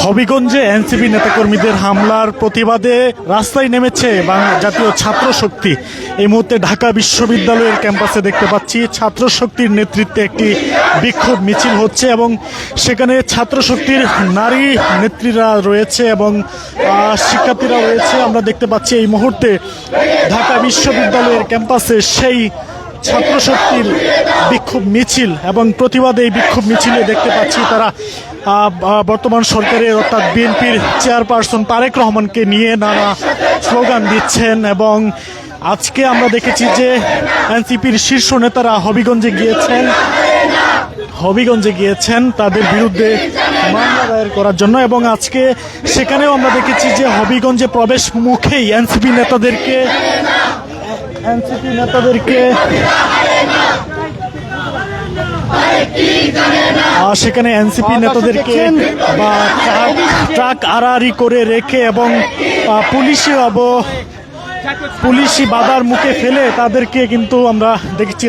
হবিগঞ্জে NCP নেতাকর্মীদের হামলার প্রতিবাদে রাস্তায় নেমেছে জাতীয় ছাত্র শক্তি। এই মুহূর্তে ঢাকা বিশ্ববিদ্যালয়ের ক্যাম্পাসে দেখতে পাচ্ছি ছাত্র শক্তির নেতৃত্বে একটি বিক্ষোভ মিছিল হচ্ছে এবং সেখানে ছাত্র শক্তির নারী নেত্রীরা রয়েছে এবং শিক্ষার্থীরা রয়েছে। আমরা দেখতে পাচ্ছি এই মুহূর্তে ঢাকা বিশ্ববিদ্যালয়ের ক্যাম্পাসে সেই ছাত্র শক্তির বিক্ষোভ মিছিল এবং প্রতিবাদে এই বিক্ষোভ মিছিলে দেখতে পাচ্ছি তারা বর্তমান সরকারের অর্থাৎ বিএনপির চেয়ারপারসন তারেক রহমানকে নিয়ে নানা স্লোগান দিচ্ছেন। এবং আজকে আমরা দেখেছি যে এনসিপির শীর্ষ নেতারা হবিগঞ্জে গিয়েছেন তাদের বিরুদ্ধে মামলা দায়ের করার জন্য। এবং আজকে সেখানেও আমরা দেখেছি যে হবিগঞ্জে প্রবেশ মুখেই এনসিপি নেতাদেরকে সেখানে এনসিপি নেতাদেরকে বা ট্রাক আড়াআড়ি করে রেখে এবং পুলিশি বাধার মুখে ফেলে তাদেরকে কিন্তু আমরা দেখেছি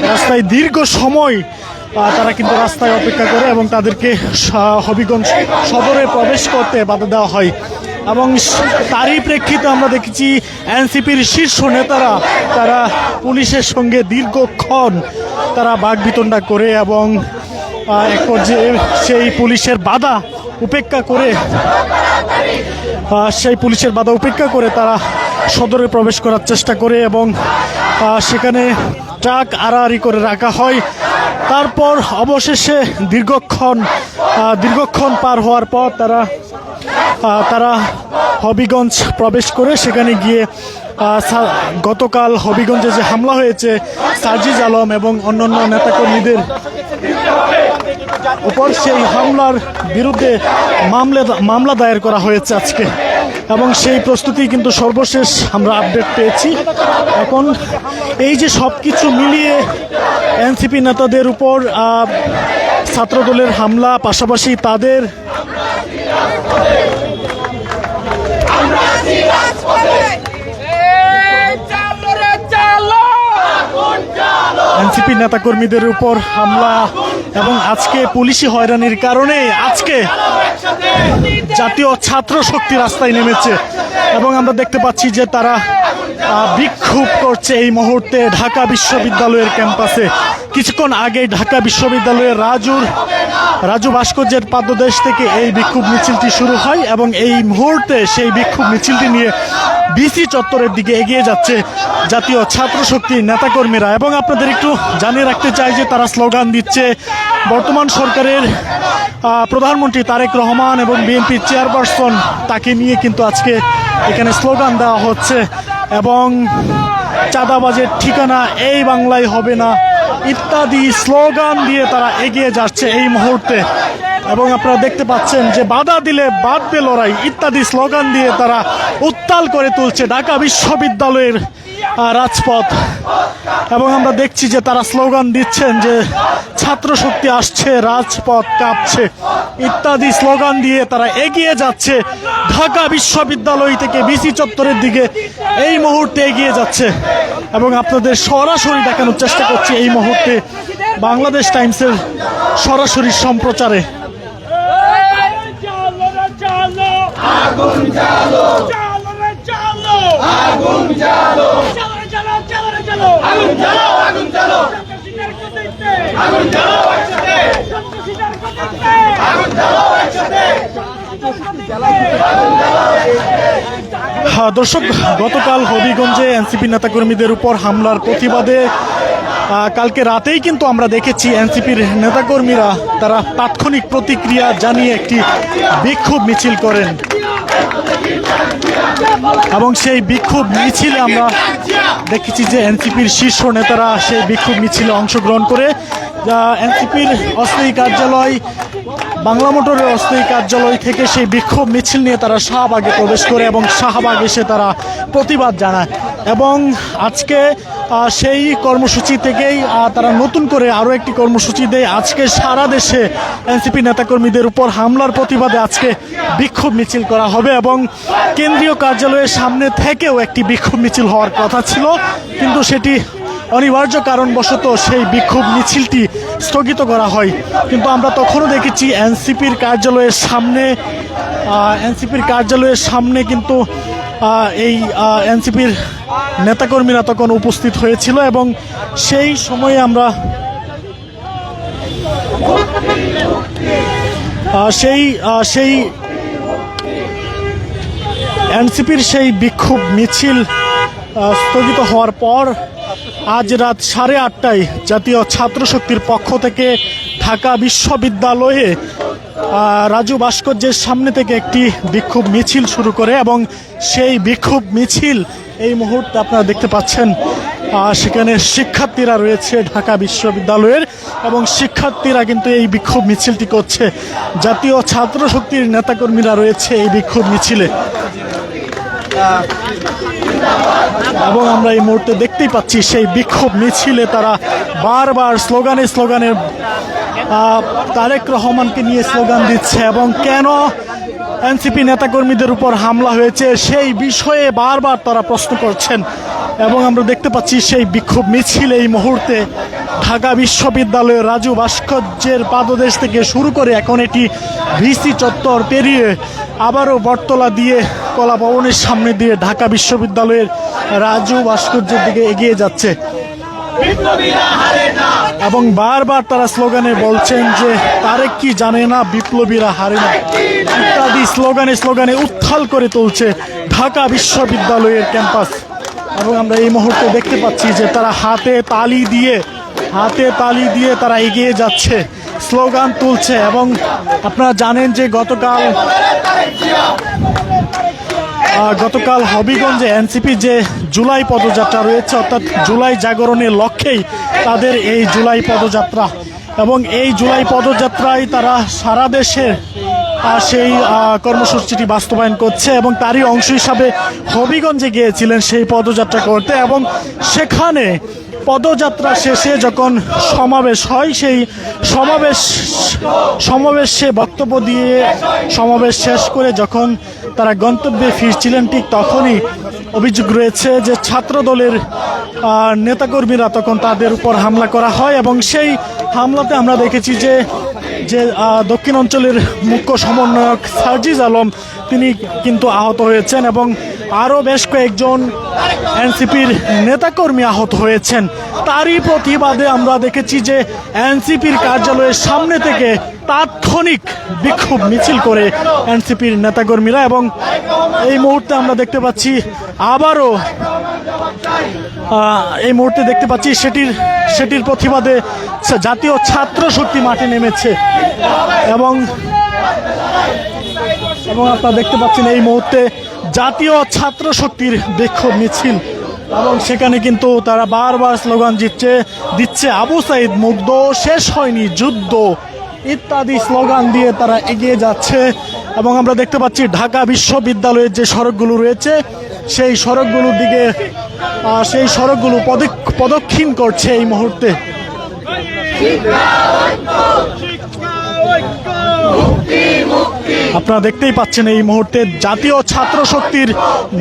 রাস্তায় দীর্ঘ সময় তারা কিন্তু রাস্তায় অপেক্ষা করে এবং তাদেরকে হবিগঞ্জ সদরে প্রবেশ করতে বাধা দেওয়া হয়। এবং তারই প্রেক্ষিতে আমরা দেখেছি এনসিপির শীর্ষ নেতারা তারা পুলিশের সঙ্গে দীর্ঘক্ষণ তারা বাকবিতণ্ডা করে এবং এক পর্যায়ে সেই পুলিশের বাধা উপেক্ষা করে তারা সদরে প্রবেশ করার চেষ্টা করে এবং সেখানে ট্রাক আড়াআড়ি করে রাখা হয়। তারপর অবশেষে দীর্ঘক্ষণ পার হওয়ার পর তারা হবিগঞ্জ প্রবেশ করে সেখানে গিয়ে গতকাল হবিগঞ্জে যে হামলা হয়েছে সার্জিজ আলম এবং অন্যান্য নেতাকর্মীদের উপর সেই হামলার বিরুদ্ধে মামলা দায়ের করা হয়েছে আজকে। এবং সেই প্রস্তুতি কিন্তু সর্বশেষ আমরা আপডেট পেয়েছি। এখন এই যে সব কিছু মিলিয়ে এনসিপি নেতাদের উপর ছাত্রদলের হামলা, পাশাপাশি তাদের এনসিপি নেতাকর্মীদের উপর হামলা এবং আজকে পুলিশি হয়রানির কারণে আজকে জাতীয় ছাত্র শক্তি রাস্তায় নেমেছে এবং আমরা দেখতে পাচ্ছি যে তারা বিক্ষোভ করছে এই মুহূর্তে ঢাকা বিশ্ববিদ্যালয়ের ক্যাম্পাসে। কিছুক্ষণ আগে ঢাকা বিশ্ববিদ্যালয়ের রাজু ভাস্কর্যের পাদদেশ থেকে এই বিক্ষোভ মিছিলটি শুরু হয় এবং এই মুহূর্তে সেই বিক্ষোভ মিছিলটি নিয়ে ডিসি চত্বরের দিকে এগিয়ে যাচ্ছে জাতীয় ছাত্র শক্তির নেতাকর্মীরা। এবং আপনাদের একটু জানিয়ে রাখতে চাই যে তারা স্লোগান দিচ্ছে বর্তমান সরকারের প্রধানমন্ত্রী তারেক রহমান এবং বিএনপির চেয়ারপারসন তাকে নিয়ে কিন্তু আজকে এখানে স্লোগান দেওয়া হচ্ছে এবং চাঁদাবাজের ঠিকানা এই বাংলায় হবে না ইত্যাদি স্লোগান দিয়ে তারা এগিয়ে যাচ্ছে এই মুহূর্তে। এবং আপনারা দেখতে পাচ্ছেন যে বাধা দিলে বাঁধবে লড়াই ইত্যাদি স্লোগান দিয়ে তারা উত্তাল করে তুলছে ঢাকা বিশ্ববিদ্যালয়ের রাজপথ। এবং আমরা দেখছি যে তারা স্লোগান দিচ্ছেন যে ছাত্র শক্তি আসছে, রাজপথ কাঁপছে ইত্যাদি স্লোগান দিয়ে তারা এগিয়ে যাচ্ছে ঢাকা বিশ্ববিদ্যালয় থেকে ডিসি চত্বরের দিকে এই মুহূর্তে এগিয়ে যাচ্ছে। এবং আপনাদের সরাসরি দেখানোর চেষ্টা করছি এই মুহূর্তে বাংলাদেশ টাইমসের সরাসরি সম্প্রচারে। দর্শক, গতকাল হবিগঞ্জে এনসিপি নেতাকর্মীদের উপর হামলার প্রতিবাদে কালকে রাতেই কিন্তু আমরা দেখেছি এনসিপির নেতাকর্মীরা তারা তাৎক্ষণিক প্রতিক্রিয়া জানিয়ে একটি বিক্ষোভ মিছিল করেন এবং সেই বিক্ষোভ মিছিলে আমরা দেখেছি যে এনসিপির শীর্ষ নেতারা সেই বিক্ষোভ মিছিলে অংশগ্রহণ করে এনসিপির অস্থায়ী কার্যালয় বাংলা মোটরের অস্থায়ী কার্যালয় থেকে সেই বিক্ষোভ মিছিল নিয়ে তারা শাহবাগে প্রবেশ করে এবং শাহবাগ এসে তারা প্রতিবাদ জানায়। এবং আজকে সেই কর্মসূচি থেকেই তারা নতুন করে আরও একটি কর্মসূচি দেয়। আজকে সারা দেশে এনসিপি নেতাকর্মীদের উপর হামলার প্রতিবাদে আজকে বিক্ষোভ মিছিল করা হবে এবং কেন্দ্রীয় কার্যালয়ের সামনে থেকেও একটি বিক্ষোভ মিছিল হওয়ার কথা ছিল, কিন্তু সেটি অনিবার্য কারণবশত সেই বিক্ষোভ মিছিলটি স্থগিত করা হয়। কিন্তু আমরা তখনও দেখেছি এনসিপির কার্যালয়ের সামনে কিন্তু এই এনসিপির নেতাকর্মীরা তখন উপস্থিত হয়েছিল এবং সেই সময়ে আমরা সেই এনসিপির সেই বিক্ষোভ মিছিল স্থগিত হওয়ার পর আজ রাত 8:30টায় জাতীয় ছাত্র শক্তির পক্ষ থেকে ঢাকা বিশ্ববিদ্যালয়ে রাজু ভাস্কর্যের সামনে থেকে একটি বিক্ষোভ মিছিল শুরু করে এবং সেই বিক্ষোভ মিছিল এই মুহূর্তে আপনারা দেখতে পাচ্ছেন সেখানে শিক্ষার্থীরা রয়েছে ঢাকা বিশ্ববিদ্যালয়ের এবং শিক্ষার্থীরা কিন্তু এই বিক্ষোভ মিছিলটি করছে। জাতীয় ছাত্র শক্তির নেতাকর্মীরা রয়েছে এই বিক্ষোভ মিছিলে এবং আমরা এই মুহূর্তে দেখতেই পাচ্ছি সেই বিক্ষোভ মিছিলে তারা বারবার স্লোগানে তারেক রহমানকে নিয়ে স্লোগান দিচ্ছে এবং কেন এনসিপি নেতাকর্মীদের উপর হামলা হয়েছে সেই বিষয়ে বারবার তারা প্রশ্ন করছেন এবং আমরা দেখতে পাচ্ছি সেই বিক্ষোভ মিছিল এই মুহূর্তে ঢাকা বিশ্ববিদ্যালয়ের রাজু ভাস্কর্যের পাদদেশ থেকে শুরু করে এখন এটি ভিসি চত্বর পেরিয়ে আবারও বটতলা দিয়ে কলা ভবনের সামনে দিয়ে ঢাকা বিশ্ববিদ্যালয়ের রাজু ভাস্কর্যের দিকে এগিয়ে যাচ্ছে এবং বারবার তারা স্লোগানে বলছেন যে তারেক কি জানে না বিপ্লবীরা হারে না ইত্যাদি স্লোগানে উত্থাল করে তুলছে ঢাকা বিশ্ববিদ্যালয়ের ক্যাম্পাস এবং আমরা এই মুহূর্তে দেখতে পাচ্ছি যে তারা হাতে তালি দিয়ে তারা এগিয়ে যাচ্ছে স্লোগান তুলছে এবং আপনারা জানেন যে গতকাল হবিগঞ্জে এনসিপি যে জুলাই পদযাত্রা রয়েছে অর্থাৎ জুলাই জাগরণের লক্ষ্যেই তাদের এই জুলাই পদযাত্রা এবং এই জুলাই পদযাত্রায় তারা সারা দেশে সেই কর্মসূচিটি বাস্তবায়ন করছে এবং তারই অংশ হিসাবে হবিগঞ্জে গিয়েছিলেন সেই পদযাত্রা করতে এবং সেখানে পদযাত্রা শেষে যখন সমাবেশ হয় সেই সমাবেশে বক্তব্য দিয়ে সমাবেশ শেষ করে যখন তারা গন্তব্যে ফিরছিলেন ঠিক তখনই অভিযোগ রয়েছে যে ছাত্রদলের নেতাকর্মীরা তখন তাদের উপর হামলা করা হয় এবং সেই হামলাতে আমরা দেখেছি যে দক্ষিণ অঞ্চলের মুখ্য সমন্বয়ক সার্জিস আলম তিনি কিন্তু আহত হয়েছেন এবং আরও বেশ কয়েকজন এনসিপির নেতাকর্মী আহত হয়েছেন। তারই প্রতিবাদে আমরা দেখেছি যে এনসিপির কার্যালয়ের সামনে থেকে তাৎক্ষণিক বিক্ষোভ মিছিল করে এনসিপির নেতাকর্মীরা এবং এই মুহূর্তে আমরা দেখতে পাচ্ছি আবারও সেটির প্রতিবাদে জাতীয় ছাত্র শক্তি মাঠে নেমেছে এবং আপনারা দেখতে পাচ্ছেন এই মুহূর্তে জাতীয় ছাত্র শক্তির বিক্ষোভ মিছিল এবং সেখানে কিন্তু তারা বারবার স্লোগান দিচ্ছে আবু সাইদ মুগ্ধ, শেষ হয়নি যুদ্ধ ইত্যাদি স্লোগান দিয়ে তারা এগিয়ে যাচ্ছে এবং আমরা দেখতে পাচ্ছি ঢাকা বিশ্ববিদ্যালয়ের যে সড়কগুলো রয়েছে সেই সড়কগুলো প্রদক্ষিণ করছে এই মুহূর্তে। আপনারা দেখতেই পাচ্ছেন এই মুহূর্তে জাতীয় ছাত্র শক্তির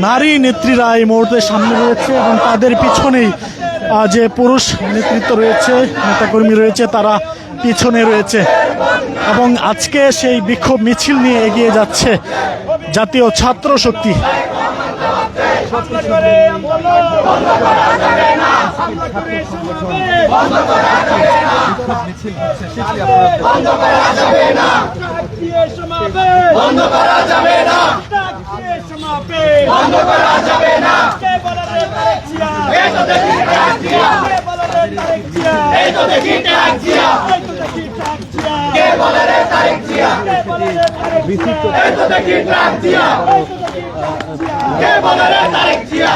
নারী নেত্রীরা এই মুহূর্তে সামনে রয়েছে এবং তাদের পিছনেই যে পুরুষ নেতৃত্ব রয়েছে নেতাকর্মী রয়েছে তারা পিছনে রয়েছে এবং আজকে সেই বিক্ষোভ মিছিল নিয়ে এগিয়ে যাচ্ছে জাতীয় ছাত্র শক্তি। কে বলে রে তারেক জিয়া